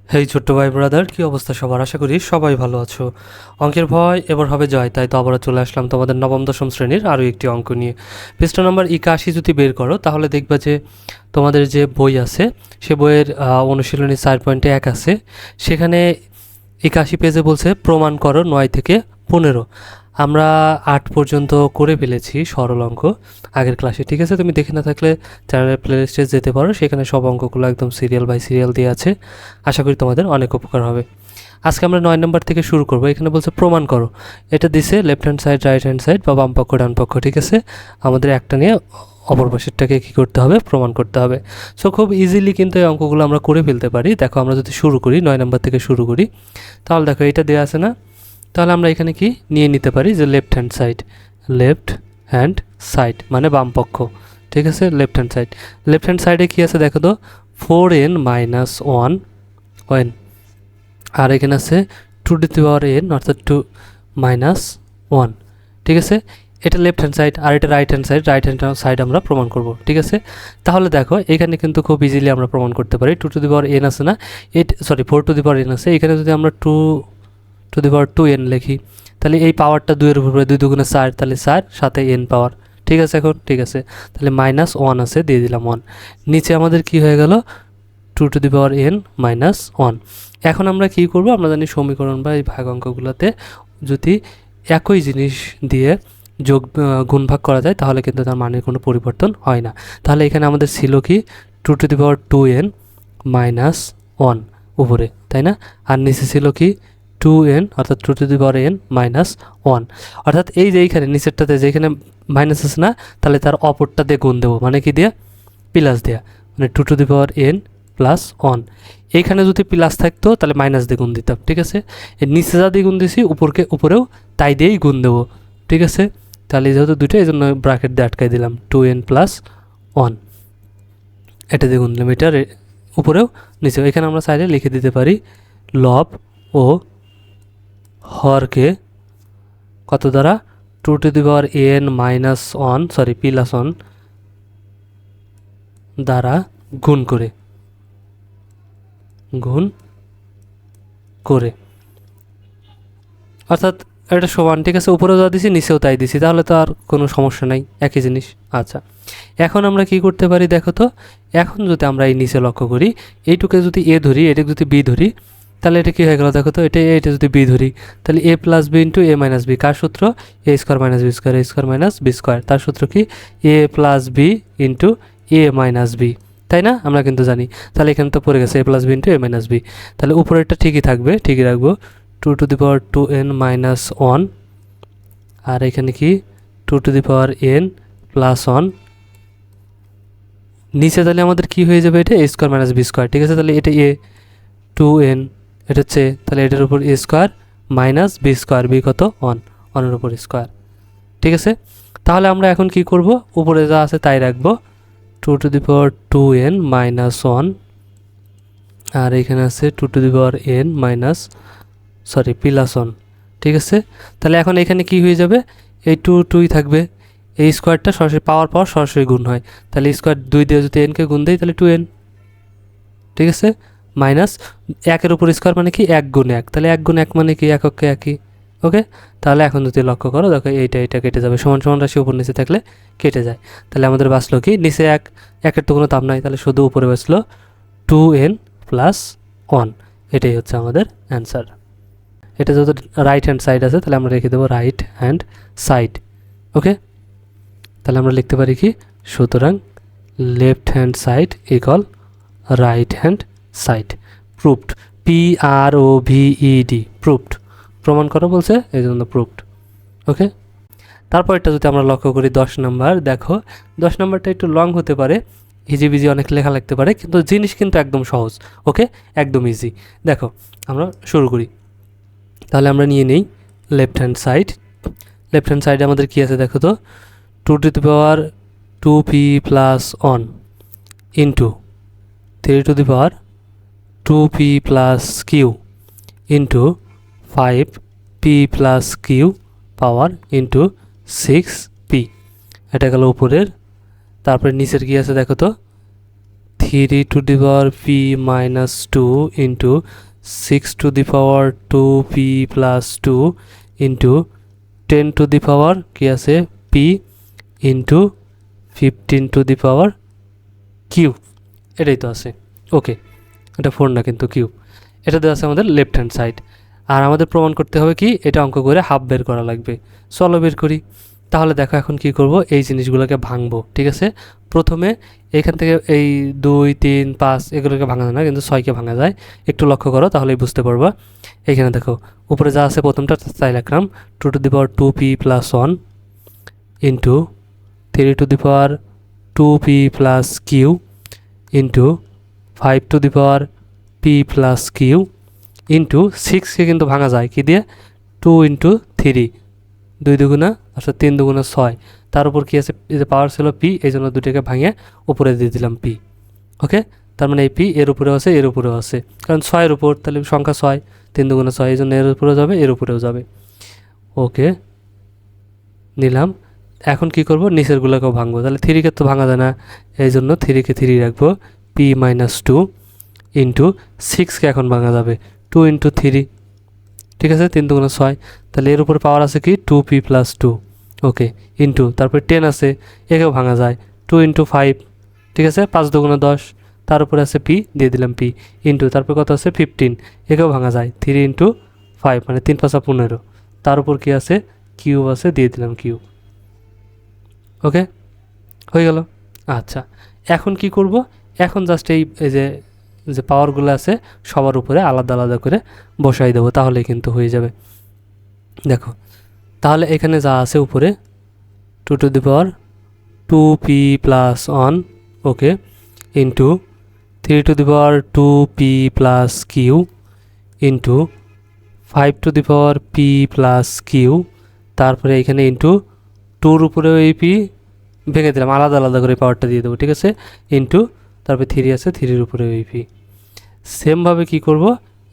হেই ছোট্ট ভাই ব্রাদার, কি অবস্থা সবার? আশা করি সবাই ভালো আছো। অঙ্কের ভয় এবার হবে জয়, তাই তো আবারও চলে আসলাম তোমাদের নবম দশম শ্রেণীর আরও একটি অঙ্ক নিয়ে। পৃষ্ঠা নম্বর 81 যদি বের করো তাহলে দেখবা যে তোমাদের যে বই আছে সে বইয়ের অনুশীলনী 4.1 আছে, সেখানে 81 পেজে বলছে প্রমাণ করো 9 থেকে 15। আমরা 8 পর্যন্ত করে ফেলেছি সরল অঙ্ক আগের ক্লাসে, ঠিক আছে? তুমি দেখে না থাকলে চ্যানেলের প্লেলিস্টে যেতে পারো, সেখানে সব অঙ্কগুলো একদম সিরিয়াল বাই সিরিয়াল দিয়ে আছে। আশা করি তোমাদের অনেক উপকার হবে। আজকে আমরা 9 নম্বর থেকে শুরু করব। এখানে বলছে প্রমাণ করো। এটা দিছে left hand side, right hand side বা বাম পক্ষ ডান পক্ষ, ঠিক আছে? আমাদের একটা নিয়ে অপর পাশেরটাকে কী করতে হবে? প্রমাণ করতে হবে। সো খুব ইজিলি কিন্তু এই অঙ্কগুলো আমরা করে ফেলতে পারি। দেখো আমরা যদি শুরু করি 9 নম্বর থেকে শুরু করি, তাহলে দেখো এটা দেওয়া আছে না? তাহলে আমরা এখানে কি নিয়ে নিতে পারি যে left hand side, left hand side মানে বাম পক্ষ, ঠিক আছে? Left hand side, left hand সাইডে কী আছে দেখো তো, 4n মাইনাস 1 ওয়েন, আর এখানে আছে 2n অর্থাৎ 2 মাইনাস 1, ঠিক আছে? এটা লেফট হ্যান্ড সাইড আর এটা right hand side. Right hand side আমরা প্রমাণ করব, ঠিক আছে? তাহলে দেখো এখানে কিন্তু খুব ইজিলি আমরা প্রমাণ করতে পারি। 2n আছে না, 4n আছে। এখানে যদি আমরা 2n লিখি, তাহলে এই পাওয়ারটা 2 এর উপরে 2 দুগুণে 4, তাহলে 4 সাথে n পাওয়ার, ঠিক আছে? এখন ঠিক আছে, তাহলে মাইনাস 1 আছে, দিয়ে দিলাম 1। নিচে আমাদের কি হয়ে গেল? 2n minus 1। এখন আমরা কি করব? আমরা জানি সমীকরণ বা এই ভাগ অঙ্কগুলোতে যদি একই জিনিস দিয়ে গুণ ভাগ করা যায় তাহলে কিন্তু তার মানের কোনো পরিবর্তন হয় না। তাহলে এখানে আমাদের ছিল কি 2n মাইনাস 1 উপরে, তাই না? আর নিচে ছিল কি 2n অর্থাৎ 2n মাইনাস 1। অর্থাৎ এই যে এইখানে নিচেরটাতে যেখানে মাইনাস আছে না, তাহলে তার অপরটা দিয়ে গুণ দেবো, মানে কি দিয়ে? প্লাস দেওয়া, মানে 2n প্লাস 1। এইখানে যদি প্লাস থাকতো তাহলে মাইনাস দিয়ে গুণ দিতাম, ঠিক আছে? এর নিচে যা দিয়ে গুণ দিছি উপরেও তাই দিয়েই গুণ দেবো, ঠিক আছে? তাহলে যেহেতু দুটো, এই জন্য ব্র্যাকেট দিয়ে আটকাই দিলাম 2n প্লাস 1, এটা দিয়ে গুণ দিলাম, এটার উপরেও নিচেও। এখানে আমরা চাইলে লিখে দিতে পারি লব ও হরকে কত দ্বারা? 2n মাইনাস 1 প্লাস 1 দ্বারা গুণ করে অর্থাৎ এটা সমান, ঠিক আছে? উপরেও যা দিছি নিচেও তাই দিছি, তাহলে তো আর কোনো সমস্যা নাই, একই জিনিস। আচ্ছা, এখন আমরা কি করতে পারি দেখো তো। এখন যদি আমরা এই নিচে লক্ষ্য করি, এইটুকে যদি এ ধরি, এটাকে যদি বি ধরি, তাহলে এটা কী হয়ে গেল দেখো তো? এটা যদি বি ধরি, তাহলে a plus B into A minus B, কার সূত্র? A square minus B square, A square minus B square. তার সূত্র কি? A plus B into A minus B, তাই না? আমরা কিন্তু জানি। তাহলে এখানে তো পড়ে গেছে এ plus B into A minus B, তাহলে উপরেরটা ঠিকই থাকবে, ঠিকই রাখবো 2n মাইনাস 1, আর এখানে কি 2n প্লাস 1। নিচে তাহলে আমাদের কি হয়ে যাবে? এটা এ স্কোয়ার মাইনাস বি স্কোয়ার, ঠিক আছে? তাহলে এটা এ, 2n, এটা হচ্ছে, তাহলে এটার উপর A square minus B square, B কত? 1, 1-এর উপর স্কোয়ার, ঠিক আছে? তাহলে আমরা এখন কি করব? উপরে যা আছে তাই রাখবো, 2n মাইনাস 1, আর এখানে আছে 2n মাইনাস প্লাস 1, ঠিক আছে? তাহলে এখন এখানে কি হয়ে যাবে? এই 2 থাকবে, এই স্কোয়ারটা সরাসরি পাওয়ার সরাসরি গুণ হয়, তাহলে স্কোয়ার 2 দিয়ে যদি এনকে গুণ দেয় তাহলে 2n, ঠিক আছে? মাইনাস 1-এর উপর স্কোয়ার মানে কি 1 গুণ 1, তাহলে 1 গুণ 1 মানে কি এককে একই, ওকে? তাহলে এখন যদি লক্ষ্য করো দেখো এটা কেটে যাবে, সমান সমান রাশি উপর নিচে থাকলে কেটে যায়। তাহলে আমাদের বাঁচলো কি? নিচে 1-এর তো কোনো দাম নাই, তাহলে শুধু উপরে বাঁচলো 2n প্লাস 1। এটাই হচ্ছে আমাদের অ্যান্সার। এটা যেহেতু রাইট হ্যান্ড সাইড আছে, তাহলে আমরা রেখে দেবো রাইট হ্যান্ড সাইড, ওকে? তাহলে আমরা লিখতে পারি কি? সুতরাং left hand side equal right hand side. Proved, PROVED, proved, প্রমাণ করো বলছে, এই জন্য প্রুভড, ওকে? তারপর এটা যদি আমরা লক্ষ্য করি 10 নম্বর, দেখো 10 নম্বরটা একটু লং হতে পারে, ইজি অনেক লেখা লাগতে পারে, কিন্তু জিনিস কিন্তু একদম সহজ, ওকে? একদম ইজি। দেখো আমরা শুরু করি, তাহলে আমরা নিয়ে নেই left hand side. Left hand সাইডে আমাদের কী আছে দেখো তো, 2p plus 1 into 3 plus Q into 5p plus Q power into 6p, এটা গেল উপরের। তারপরে নিচের কী আছে দেখো তো, 3 to the power p minus 2 into 6 to the power 2p plus 2 into 10 to the power কি আছে p into 15 to the power cube, এটাই তো আছে। ওকে, এটা 4 না কিন্তু কিউব, এটা দেওয়া আছে আমাদের লেফট হ্যান্ড সাইড। আর আমাদের প্রমাণ করতে হবে কি, এটা অঙ্ক করে হাফ বের করা লাগবে। চলো বের করি। তাহলে দেখো এখন কি করব, এই জিনিসগুলোকে ভাঙবো। ঠিক আছে, প্রথমে এইখান থেকে এই 2 3 5 এগুলোকে ভাঙা যায় না, কিন্তু 6কে ভাঙা যায়। একটু লক্ষ্য করো তাহলেই বুঝতে পারবা। এইখানে দেখো উপরে যা আছে প্রথমটা তাই লিখলাম, 2 to the power 2p plus 1 into 3 to the power 2p plus q into 5 to the power p plus q into 6কে কিন্তু ভাঙা যায় কি দিয়ে, 2 into 3, 2 দুগুণা অর্থাৎ 3 দুগুণা 6, তার উপর কি আছে, এই যে পাওয়ার ছিল পি, এই জন্য দুটোকে ভাঙিয়ে উপরে দিয়ে দিলাম পি। ওকে, তার মানে এই পি এর উপরেও আছে এর উপরেও আছে, কারণ 6-এর উপর, তাহলে সংখ্যা 6, 3 দুগুণা 6, এই জন্য এর উপরেও যাবে এর উপরেও যাবে। ওকে, নিলাম। এখন কি করব, নিচেরগুলোকেও ভাঙবো। তাহলে 3কে তো ভাঙা যায় না, এই জন্য 3কে 3 রাখবো, পি মাইনাস 2 ইন্টু 6কে এখন ভাঙা যাবে, 2 ইন্টু 3, ঠিক আছে, 3 দুগুণা 6, তাহলে এর উপরে পাওয়ার আছে কি 2p প্লাস 2। ওকে, ইন্টু তারপরে 10 আছে, একেও ভাঙা যায়, 2 ইন্টু 5, ঠিক আছে, 5 দুগুণা 10, তার উপরে আছে পি, দিয়ে দিলাম পি, ইন্টু তারপর কত আছে 15, একেও ভাঙা যায়, 3 ইন্টু 5 মানে 3 5 15, তার উপর কি আছে কিউব আছে, দিয়ে দিলাম কিউব। ওকে, হয়ে গেল। আচ্ছা, এখন কি করব, এখন জাস্ট এই যে যে পাওয়ারগুলো আছে সবার উপরে আলাদা আলাদা করে বসাই দেবো, তাহলে কিন্তু হয়ে যাবে। দেখো তাহলে এখানে যা আছে উপরে 2 to the power 2p plus 1, okay, into 3 to the power 2p plus q into 5 to the power p plus q, তারপরে এখানে ইন্টু 2-র উপরেও এই পি ভেঙে দিলাম, আলাদা আলাদা করে পাওয়ারটা দিয়ে দেবো, ঠিক আছে, ইন্টু তারপরে 3 আছে 3-র উপরেও এই পি। সেমভাবে কি করব,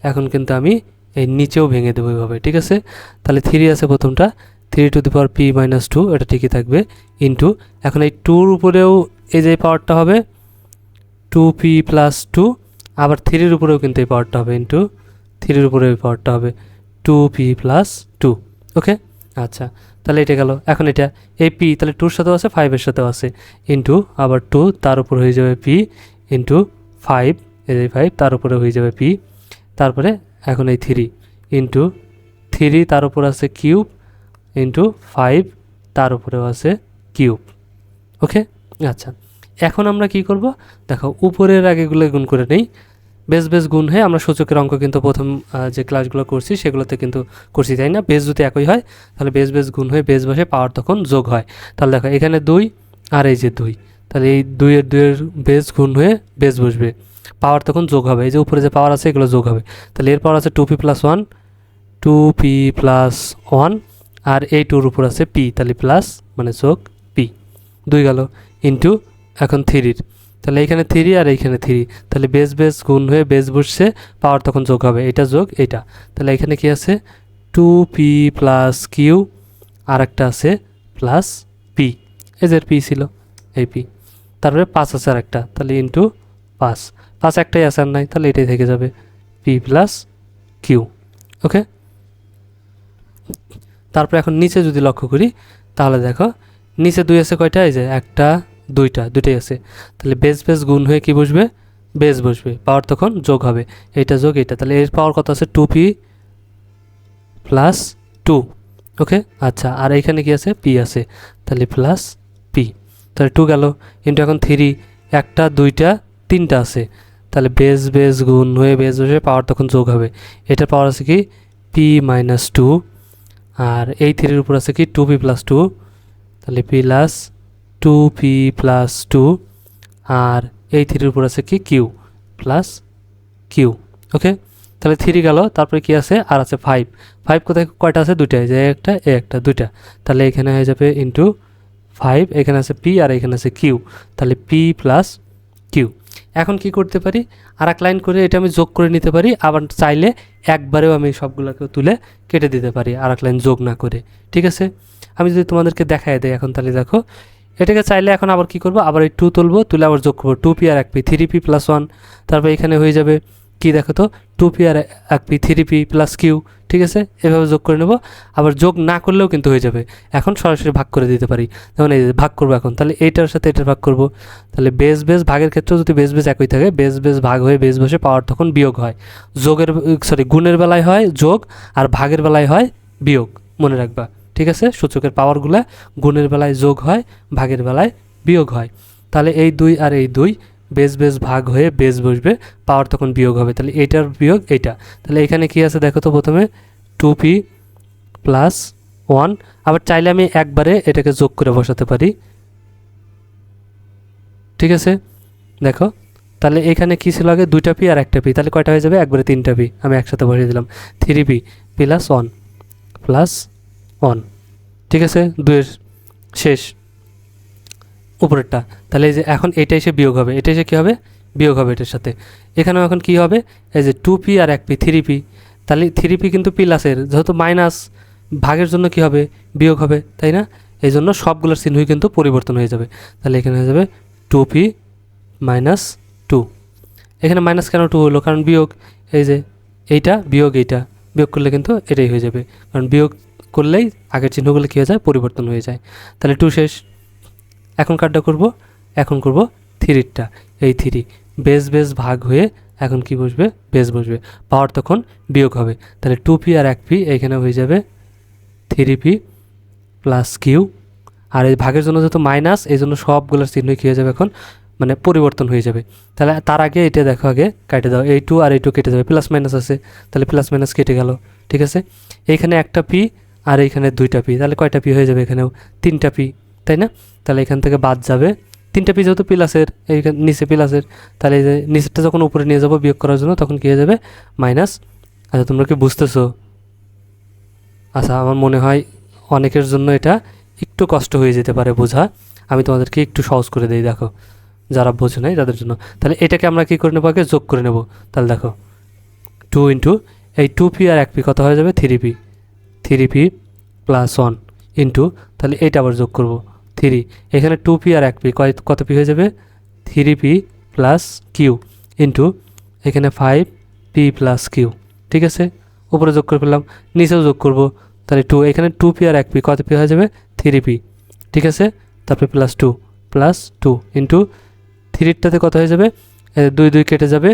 এখন কিন্তু আমি এই নিচেও ভেঙে দেবো এইভাবে, ঠিক আছে। তাহলে 3 আছে প্রথমটা, 3 to the power p minus 2, এটা ঠিকই থাকবে, ইন্টু এখন এই 2-র উপরেও এই যে পাওয়ারটা হবে 2p প্লাস 2, আবার 3-র উপরেও কিন্তু এই পাওয়ারটা হবে, ইন্টু 3-র উপরেও এই পাওয়ারটা হবে 2p প্লাস 2। ওকে, আচ্ছা, তাহলে এটা গেল। এখন এটা এই পি তাহলে 2-র সাথেও আছে 5-এর সাথেও আছে, ইন্টু আবার 2 তার উপর হয়ে যাবে পি, ইন্টু 5, এই 5 তার উপরে হয়ে যাবে পি, তারপরে এখন এই 3 ইন্টু 3 তার উপর আছে কিউব, ইন্টু 5 তার উপরেও আছে কিউব। ওকে, আচ্ছা, এখন আমরা কি করব, দেখো উপরের আগেগুলো গুণ করে নেই, বেস বেস গুণ হয়ে আমরা সূচকের অঙ্ক কিন্তু প্রথম যে ক্লাসগুলো করছি সেগুলোতে কিন্তু করছি, তাই না। বেস যদি একই হয় তাহলে বেস বেস গুণ হয়ে বেস বসে পাওয়ার তখন যোগ হয়। তাহলে দেখো এখানে 2 আর এই যে 2, তাহলে এই 2-এর বেস গুণ হয়ে বেস বসবে, পাওয়ার তখন যোগ হবে, এই যে উপরে যে পাওয়ার আছে এগুলো যোগ হবে। তাহলে এর পাওয়ার আছে 2p প্লাস 1, 2p প্লাস 1, আর এই 2-র উপর আছে p, তাহলে প্লাস মানে যোগ p, 2 গেল, ইন্টু এখন 3-র, তাহলে এইখানে 3 আর এইখানে 3, তাহলে বেস বেস গুণ হয়ে বেস বসছে, পাওয়ার তখন যোগ হবে, এটা যোগ এটা, তাহলে এখানে কি আছে 2p প্লাস কিউ, আর একটা আছে প্লাস পি, এই যে পি ছিল এই পি, তারপরে 5 আছে আর একটা, তাহলে ইন্টু 5, 5 একটাই আছে আর নাই, তাহলে এটাই থেকে যাবে পি প্লাস কিউ। ওকে, তারপরে এখন নিচে যদি লক্ষ্য করি তাহলে দেখো নিচে 2 আছে কয়টা, এই যে একটা দুইটাই আছে, তাহলে বেস বেস গুণ হয়ে কি বসবে, বেস বসবে, পাওয়ার তখন যোগ হবে, এইটা যোগ এইটা, তাহলে এর পাওয়ার কত আছে 2p প্লাস 2। ওকে, আচ্ছা, আর এইখানে কি আছে পি আছে, তাহলে প্লাস পি, তাহলে 2 গেল, কিন্তু এখন 3, একটা দুইটা তিনটা আছে, তাহলে বেস বেস গুণ হয়ে বেস বসে পাওয়ার তখন যোগ হবে, এটার পাওয়ার আছে কি পি মাইনাস 2, আর এই 3-এর উপর আছে কি 2p প্লাস 2, তাহলে প্লাস 2p প্লাস 2, আর এই 3-এর উপর আছে কি কিউ প্লাস কিউ। ওকে, তাহলে 3 গেল, তারপরে কি আছে আর আছে 5, 5 কোথায় কয়টা আছে, দুইটাই, যে একটা এ একটা দুইটা, তাহলে এখানে হয়ে যাবে ইন্টু 5, এখানে আছে পি আর এখানে আছে কিউ, তাহলে পি প্লাস কিউ। এখন কি করতে পারি, আর এক লাইন করে এটা আমি যোগ করে নিতে পারি, আবার চাইলে একবারেও আমি সবগুলোকে তুলে কেটে দিতে পারি আর এক লাইন যোগ না করে, ঠিক আছে। আমি যদি তোমাদেরকে দেখাই দেয় এখন, তাহলে দেখো এটাকে চাইলে এখন আবার কি করব, আবার এই 2 তুলবো, তুলে আবার যোগ করবো 2p আর 1p 3p প্লাস 1। তারপর এখানে হয়ে যাবে কি দেখো তো 2p আর 1p 3p প্লাস q। ঠিক আছে, এভাবে যোগ করে নেব। আবার যোগ না করলেও কিন্তু হয়ে যাবে, এখন সরাসরি ভাগ করে দিতে পারি। যেমন এই যে ভাগ করবো এখন, তাহলে এইটার সাথে এটার ভাগ করব। তাহলে বেস বেস ভাগের ক্ষেত্রেও যদি বেস বেস একই থাকে, বেস বেস ভাগ হয়ে বেস বসে পাওয়ার তখন বিয়োগ হয়। গুণের বেলায় হয় যোগ, আর ভাগের বেলায় হয় বিয়োগ, মনে রাখবা। ঠিক আছে, সূচকের পাওয়ারগুলা গুণের বেলায় যোগ হয়, ভাগের বেলায় বিয়োগ হয়। তাহলে এই 2 আর এই 2 বেস বেস ভাগ হয়ে বেস বসবে, পাওয়ার তখন বিয়োগ হবে। তাহলে এইটার বিয়োগ এইটা। তাহলে এখানে কি আছে দেখো তো, প্রথমে 2p প্লাস 1। আবার চাইলে আমি একবারে এটাকে যোগ করে বসাতে পারি। ঠিক আছে, দেখো তাহলে এখানে কী ছিল আগে, 2টা p আর 1টা p, তাহলে কয়টা হয়ে যাবে, একবারে 3টা p। আমি একসাথে বসিয়ে দিলাম 3p প্লাস 1 প্লাস 1। ঠিক আছে, 2-এর শেষ উপরেরটা। তাহলে এই যে এখন এটা এসে বিয়োগ হবে, এটা এসে কী হবে, বিয়োগ হবে এটার সাথে। এখানেও এখন কি হবে, এই যে 2p আর 1p 3p, তাহলে 3p কিন্তু প্লাসের, যেহেতু মাইনাস ভাগের জন্য কি হবে, বিয়োগ হবে, তাই না? এই জন্য সবগুলোর চিহ্নই কিন্তু পরিবর্তন হয়ে যাবে। তাহলে এখানে হয়ে যাবে 2p মাইনাস 2। এখানে মাইনাস কেন 2 হলো, কারণ বিয়োগ, এই যে এইটা বিয়োগ এইটা, বিয়োগ করলে কিন্তু এটাই হয়ে যাবে, কারণ বিয়োগ করলেই আগের চিহ্নগুলো কী হয়ে যায়, পরিবর্তন হয়ে যায়। তাহলে 2 শেষ। এখন কার্ডটা করব, এখন করব 3টা, এই 3 বেস বেস ভাগ হয়ে এখন কি বসবে, বেস বসবে, পাওয়ার তখন বিয়োগ হবে। তাহলে 2p আর 1p এইখানে হয়ে যাবে 3p প্লাস কিউ। আর এই ভাগের জন্য যেহেতু মাইনাস, এই জন্য সবগুলোর চিহ্ন কী হয়ে যাবে এখন, মানে পরিবর্তন হয়ে যাবে। তাহলে তার আগে এটা দেখো, আগে কেটে দাও, এই 2 আর এই 2 কেটে যাবে, প্লাস মাইনাস আছে, তাহলে প্লাস মাইনাস কেটে গেল। ঠিক আছে, এইখানে একটা পি আর এইখানে 2টা পি, তাহলে কয়টা পি হয়ে যাবে, এখানেও 3টা পি, তাই না? তাহলে এখান থেকে বাদ যাবে 3টা পি, যেহেতু প্লাসের, এইখানে নিচে প্লাসের, তাহলে এই যে নিচেরটা যখন উপরে নিয়ে যাবো বিয়োগ করার জন্য, তখন কী হয়ে যাবে, মাইনাস। আচ্ছা, তোমরা কি বুঝতেছো? আচ্ছা, আমার মনে হয় অনেকের জন্য এটা একটু কষ্ট হয়ে যেতে পারে বোঝা, আমি তোমাদেরকে একটু সহজ করে দিই, দেখো যারা বোঝে নাই তাদের জন্য। তাহলে এটাকে আমরা কী করে নেবো, আগে যোগ করে নেব। তাহলে দেখো 2 ইন্টু এই 2p আর 1p কত হয়ে যাবে, 3p, 3p প্লাস 1 ইন্টু, তাহলে এইটা আবার যোগ করব 3, এখানে 2p আর 1p কত পি হয়ে যাবে, 3p প্লাস কিউ ইন্টু এখানে 5p প্লাস কিউ। ঠিক আছে, উপরে যোগ করে ফেললাম, নিচেও যোগ করব, তাহলে 2, এখানে 2p আর 1p কত পি হয়ে যাবে, 3p। ঠিক আছে, তারপরে প্লাস 2 ইন্টু 3টাতে কত হয়ে যাবে, 2 2 কেটে যাবে,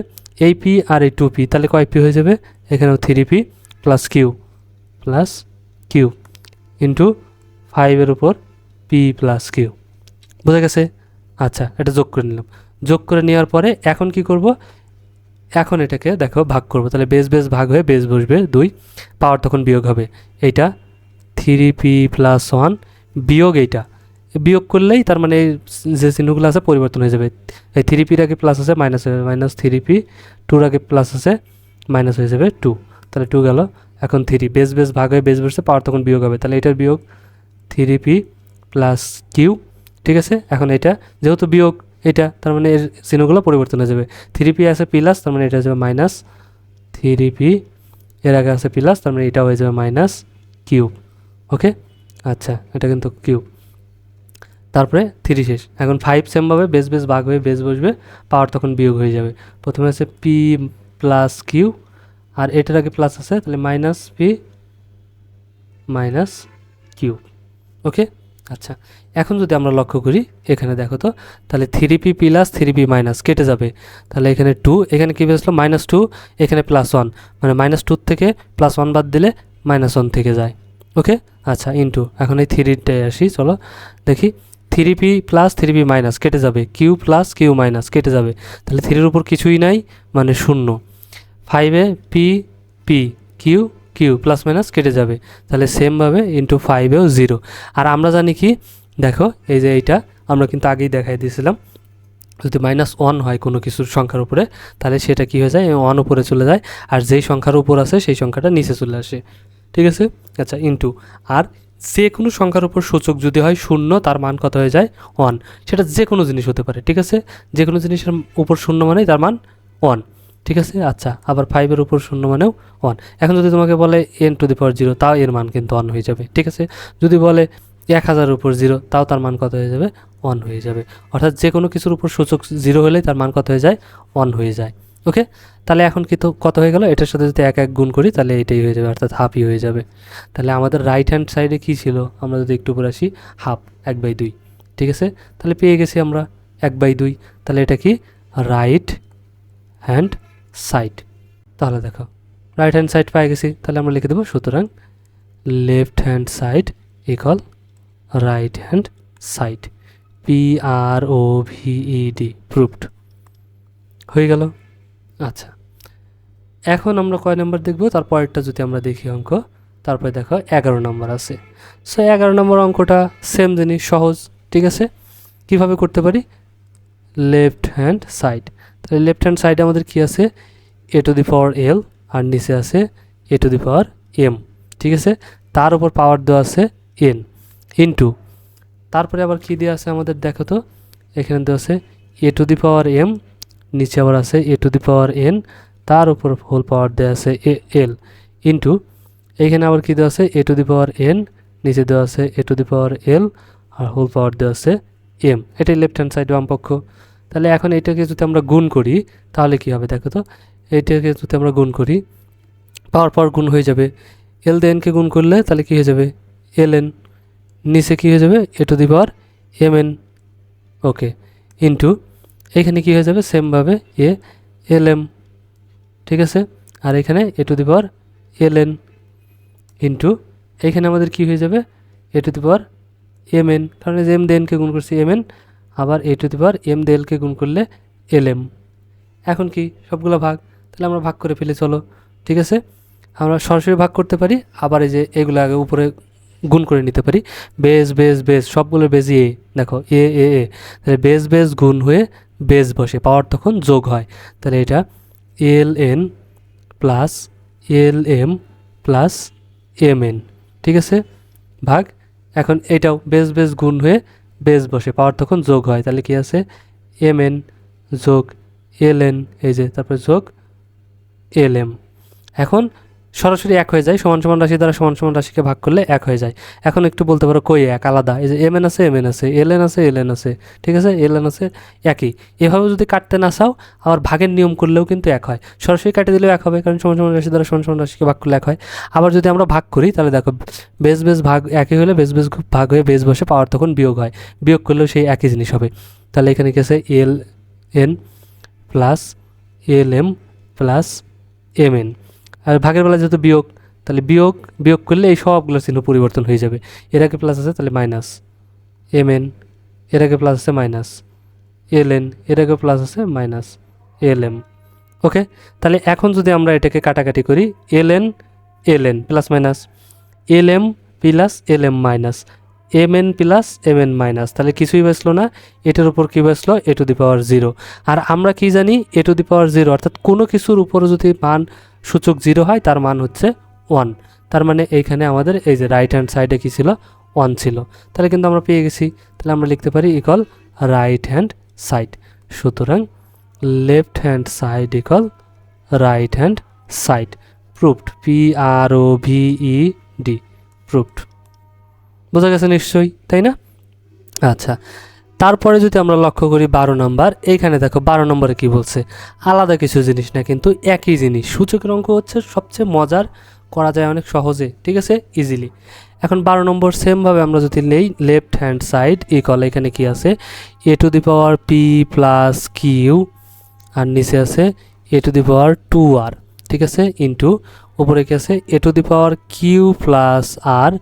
এই পি আর এই 2p, তাহলে কয় পি হয়ে যাবে, এখানেও 3p প্লাস কিউ ইন্টু 5-এর উপর পি প্লাস কিউ। বোঝা গেছে? আচ্ছা, এটা যোগ করে নিলাম। যোগ করে নেওয়ার পরে এখন কি করব, এখন এটাকে দেখো ভাগ করব। তাহলে বেস বেস ভাগ হয়ে বেস বসবে 2, পাওয়ার তখন বিয়োগ হবে। এইটা 3p প্লাস 1 বিয়োগ এইটা, বিয়োগ করলেই তার মানে যে চিহ্নগুলো আছে পরিবর্তন হয়ে যাবে। এই 3pর আগে প্লাস আছে, মাইনাস হয়ে যাবে, মাইনাস 3p, 2-র আগে প্লাস আছে, মাইনাস হয়ে যাবে 2, তাহলে 2 গেল। এখন 3 বেস বেস ভাগ হয়ে বেস বসে, পাওয়ার তখন বিয়োগ হবে, তাহলে এটার বিয়োগ 3p প্লাস কিউ। ঠিক আছে, এখন এটা যেহেতু বিয়োগ এটা, তার মানে এর চিহ্নগুলো পরিবর্তন হয়ে যাবে। 3p আছে প্লাস, তার মানে এটা হয়ে যাবে মাইনাস 3p, এর আগে আছে প্লাস, তার মানে এটা হয়ে যাবে মাইনাস কিউব। ওকে, আচ্ছা, এটা কিন্তু কিউব, তারপরে 3 শেষ। এখন 5 সেমভাবে বেস বেস ভাগ হয়ে বেস বসবে, পাওয়ার তখন বিয়োগ হয়ে যাবে। প্রথমে আছে পি প্লাস কিউ, আর এটার আগে প্লাস আছে, তাহলে মাইনাস পি মাইনাস কিউ। ওকে, আচ্ছা, এখন যদি আমরা লক্ষ্য করি এখানে দেখো তো, তাহলে 3p প্লাস 3p মাইনাস কেটে যাবে, তাহলে এখানে 2, এখানে কী বেসলো -2, এখানে +1, মানে -2 থেকে +1 বাদ দিলে -1 থেকে যায়। ওকে, আচ্ছা, ইন্টু এখন এই 3টায় আসি, চলো দেখি। 3p প্লাস 3p মাইনাস কেটে যাবে, কিউ প্লাস কিউ মাইনাস কেটে যাবে, তাহলে 3-এর উপর কিছুই নাই, মানে 0। 5-এ P P Q Q plus minus কেটে যাবে, তাহলে সেমভাবে ইন্টু 5-এও 0। আর আমরা জানি কি, দেখো এই যে এইটা আমরা কিন্তু আগেই দেখাই দিয়েছিলাম, যদি -1 হয় কোনো কিছুর সংখ্যার উপরে, তাহলে সেটা কি হয়ে যায়, 1 উপরে চলে যায়, আর যেই সংখ্যার উপর আছে সেই সংখ্যাটা নিচে চলে আসে। ঠিক আছে, আচ্ছা, ইন্টু, আর যে কোনো সংখ্যার উপর সূচক যদি হয় 0, তার মান কত হয়ে যায়, 1। সেটা যে কোনো জিনিস হতে পারে। ঠিক আছে, যে কোনো জিনিসের উপর 0 মানেই তার মান 1। ঠিক আছে, আচ্ছা, আবার 5-এর উপর 0 মানেও 1। এখন যদি তোমাকে বলে n⁴, তাও এর মান কিন্তু 1 হয়ে যাবে। ঠিক আছে, যদি বলে 1000-এর উপর 0, তাও তার মান কত হয়ে যাবে, 1 হয়ে যাবে। অর্থাৎ যে কোনো কিছুর উপর সূচক 0 হলেই তার মান কত হয়ে যায়? 1 হয়ে যায়। ওকে, তাহলে এখন কি তো কত হয়ে গেল? এটার সাথে যদি 1 গুণ করি তাহলে এটাই হয়ে যাবে, অর্থাৎ হাফই হয়ে যাবে। তাহলে আমাদের রাইট হ্যান্ড সাইডে কী ছিল? আমরা যদি একটু উপরে আসি, হাফ 1/2। ঠিক আছে, তাহলে পেয়ে গেছি আমরা 1/2। তাহলে এটা কি? Right hand side. তাহলে দেখো রাইট হ্যান্ড সাইড পেয়ে গেছি, তাহলে আমরা লিখে দেবো সুতরাং left hand side equal right hand side. PROVED, proved. হয়ে গেল। আচ্ছা, এখন আমরা কয় নাম্বার দেখব? তারপরেরটা যদি আমরা দেখি অঙ্ক, তারপরে দেখো 11 নম্বর আছে। সো 11 নম্বর অঙ্কটা সেম জিনিস, সহজ। ঠিক আছে, কিভাবে করতে পারি? Left hand side. তাহলে লেফট হ্যান্ড সাইডে আমাদের কি আছে? a⁴l, আর নিচে আছে a⁴m। ঠিক আছে, তার উপর পাওয়ার দেওয়া আছে n ইন্টু, তারপরে আবার কি দেওয়া আছে আমাদের? দেখো তো, এখানে দেওয়া আছে a⁴m, নিচে আবার আছে a⁴n, তার উপর হোল পাওয়ার দেওয়া আছে l ইন্টু, এইখানে আবার কি দেওয়া আছে? a⁴n, নিচে দেওয়া আছে a⁴l, আর হোল পাওয়ার দেওয়া আছে m। এটাই লেফট হ্যান্ড সাইড, বাম পক্ষ। তাহলে এখন এটাকে যদি আমরা গুণ করি তাহলে কি হবে? দেখো তো, এইটাকে যদি আমরা গুণ করি, পাওয়ার পর গুণ হয়ে যাবে। এল দিয়ে এনকে গুণ করলে তাহলে কি হয়ে যাবে? ln, নিচে কি হয়ে যাবে? a⁴mn। ওকে, ইন্টু এখানে কি হয়ে যাবে? সেমভাবে lm। ঠিক আছে, আর এখানে a⁴ln ইন্টু এখানে আমাদের কি হয়ে যাবে? a⁴mn, কারণ m দিয়ে nকে গুণ করছি mn, আবার a⁴m দিয়ে lকে গুণ করলে lm। এখন কি? সবগুলো ভাগ। তাহলে আমরা ভাগ করে ফেলি, চলো। ঠিক আছে, আমরা সরাসরি ভাগ করতে পারি, আবার এই যে এগুলো আগে উপরে গুণ করে নিতে পারি। বেস বেস বেস, সবগুলো বেজই এ। দেখো এ এ এ, তাহলে বেস বেস গুণ হয়ে বেস বসে, পাওয়ার তখন যোগ হয়। তাহলে এটা ln plus lm plus mn। ঠিক আছে, ভাগ। এখন এটাও বেস বেস গুণ হয়ে বেস বসে, পাওয়ার তখন যোগ হয়। তাহলে কি আছে? mn যোগ ln, এই যে, তারপরে যোগ lm। এখন সরাসরি এক হয়ে যায়, সমান সমান রাশি দ্বারা সমান সমান রাশিকে ভাগ করলে এক হয়ে যায়। এখন একটু বলতে পারো কই এক? আলাদা, এই যে mn আছে mn আছে, ln আছে ln আছে। ঠিক আছে, ln আছে, একই। এভাবে যদি কাটতে না চাও, আবার ভাগের নিয়ম করলেও কিন্তু এক হয়। সরাসরি কাটে দিলেও এক হবে, কারণ সমান সমান রাশি দ্বারা সমান সমান রাশিকে ভাগ করলে এক হয়। আবার যদি আমরা ভাগ করি তাহলে দেখো, বেস বেস ভাগ একই হলে বেস বেস ভাগ হয়ে বেস বসে, পাওয়ার তখন বিয়োগ হয়, বিয়োগ করলেও সেই একই জিনিস হবে। তাহলে এখানে কি আছে? ln plus lm plus mn। আর ভাগের বেলা যেহেতু বিয়োগ, তাহলে বিয়োগ বিয়োগ করলে এই সবগুলো চিহ্ন পরিবর্তন হয়ে যাবে। এর আগে প্লাস আছে, তাহলে মাইনাস mn, এর আগে প্লাস আছে মাইনাস ln, এর আগে প্লাস আছে মাইনাস lm। ওকে, তাহলে এখন যদি আমরা এটাকে কাটাকাটি করি, ln ln plus minus lm plus lm minus mn plus mn minus, তাহলে কিছুই বাঁচলো না। এটার উপর কি বাঁচলো? a⁴0। আর আমরা কি জানি? a⁴0, অর্থাৎ কোনো কিছুর উপর যদি মান সূচক 0 হয় তার মান হচ্ছে 1। তার মানে এইখানে আমাদের এই যে রাইট হ্যান্ড সাইডে কী ছিল? 1 ছিল। তাহলে কিন্তু আমরা পেয়ে গেছি। তাহলে আমরা লিখতে পারি ইকুয়াল রাইট হ্যান্ড সাইড। সুতরাং left hand side equal right hand side. Proved, PROVED, proved. বোঝা গেছে নিশ্চয়ই, তাই না? আচ্ছা, তারপরে যদি আমরা লক্ষ্য করি 12 নম্বর, এইখানে দেখো 12 নম্বরে কি বলছে? আলাদা কিছু জিনিস না, কিন্তু একই জিনিস। সূচকের অঙ্ক হচ্ছে সবচেয়ে মজার, করা যায় অনেক সহজে। ঠিক আছে, ইজিলি। এখন 12 নম্বর সেমভাবে আমরা যদি নেই, লেফট হ্যান্ড সাইড ইকুয়াল, এখানে কি আছে? a⁴p প্লাস কিউ, আর নিচে আছে a⁴2r। ঠিক আছে, ইন্টু উপরে কি আছে? a⁴q প্লাস r,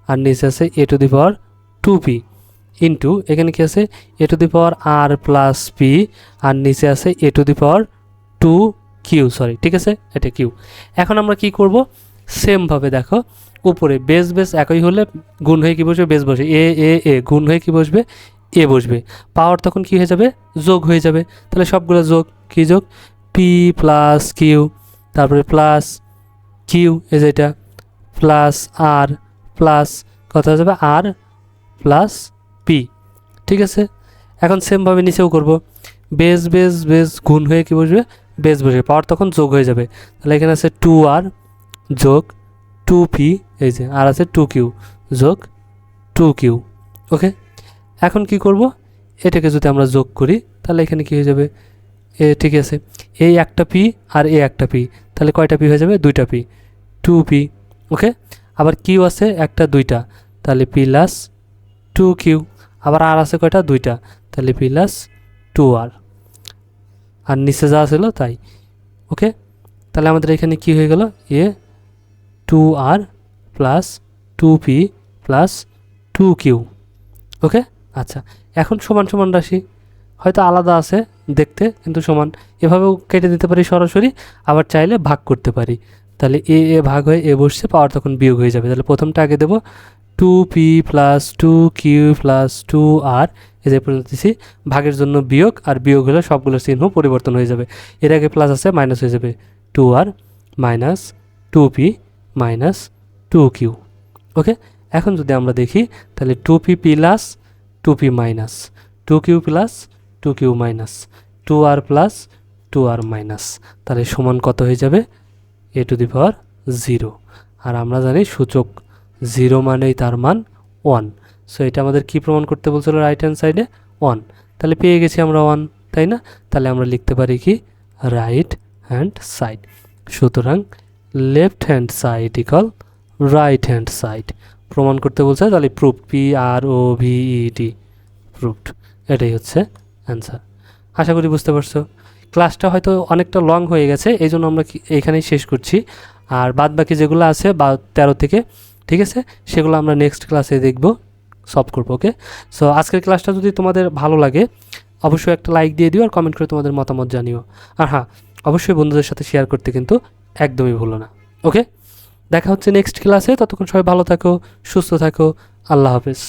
আর নিচে আছে a⁴2p ইন্টু এখানে কি আছে? a⁴r প্লাস p, আর নিচে আছে a⁴2q, সরি। ঠিক আছে, এটা কিউ। এখন আমরা কি করব? সেমভাবে দেখো, উপরে বেস বেস একই হলে গুণ হয়ে কি বসবে? বেস বসে এ এ এ, গুণ হয়ে কি বসবে? এ বসবে। পাওয়ার তখন কি হয়ে যাবে? যোগ হয়ে যাবে। তাহলে সবগুলো যোগ, কি যোগ? p প্লাস কিউ, তারপরে প্লাস কিউ, এই যে এটা, প্লাস আর, প্লাস কত হয়ে যাবে? আর প্লাস পি। ঠিক আছে, এখন সেমভাবে নিচেও করব। বেস বেস বেস গুণ হয়ে কি বসবে? বেস বসবে, পাওয়ার তখন যোগ হয়ে যাবে। তাহলে এখানে আছে 2r যোগ 2p, এই যে আর আছে 2q যোগ 2q। ওকে, এখন কি করব? এটাকে যদি আমরা যোগ করি তাহলে এখানে কী হয়ে যাবে, ঠিক আছে, এই একটা পি আর এ একটা পি, তাহলে কয়টা পি হয়ে যাবে, দুইটা পি, 2p। ওকে, আবার কিউ আছে একটা দুইটা, তাহলে প্লাস 2q, আবার আর আছে কয়টা, দুইটা, তাহলে প্লাস 2r, আর নিচে যা ছিল তাই। ওকে, তাহলে আমাদের এখানে কি হয়ে গেল, 2r plus 2p plus 2q। ওকে, আচ্ছা, এখন সমান সমান রাশি হয়তো আলাদা আছে দেখতে কিন্তু সমান, এভাবেও কেটে দিতে পারি সরাসরি, আবার চাইলে ভাগ করতে পারি। তাহলে এ ভাগ হয়ে এ বসছে, পাওয়ার তখন বিয়োগ হয়ে যাবে। তাহলে প্রথমটা আগে দেবো 2p plus 2q plus 2r, এই যে পর্যন্ত দিচ্ছি, ভাগের জন্য বিয়োগ, আর বিয়োগ হলে সবগুলোর চিহ্ন পরিবর্তন হয়ে যাবে। এর আগে প্লাস আছে মাইনাস হয়ে যাবে, 2r minus 2p minus 2q। ওকে, এখন যদি আমরা দেখি তাহলে 2p plus 2p minus 2q plus 2q minus 2r plus 2r minus, তাহলে সমান কত হয়ে যাবে, a টু দি পাওয়ার 0। আর আমরা জানি সূচক 0 মানেই তার মান 1। সো এটা আমাদের কি প্রমাণ করতে বলছিল, রাইট হ্যান্ড সাইডে 1, তাহলে পেয়ে গেছি আমরা 1, তাই না? তাহলে আমরা লিখতে পারি কি, রাইট হ্যান্ড সাইড। সুতরাং left hand side equal right hand side প্রমাণ করতে বলছে, তাহলে প্রুফড, PROVED, প্রুফড। এটাই হচ্ছে অ্যান্সার। আশা করি বুঝতে পারছো। ক্লাসটা হয়তো অনেকটা লং হয়ে গেছে, এই জন্য আমরা এইখানেই শেষ করছি। আর বাদ বাকি যেগুলো আছে 13 থেকে, ঠিক আছে, সেগুলো আমরা নেক্সট ক্লাসে দেখব, সলভ করবো। ওকে, সো আজকের ক্লাসটা যদি তোমাদের ভালো লাগে অবশ্যই একটা লাইক দিয়ে দিও, আর কমেন্ট করে তোমাদের মতামত জানিও। আর হ্যাঁ, অবশ্যই বন্ধুদের সাথে শেয়ার করতে কিন্তু একদমই ভুলো না। ওকে, দেখা হচ্ছে নেক্সট ক্লাসে, ততক্ষণ সবাই ভালো থাকো, সুস্থ থাকো, আল্লাহ হাফেজ।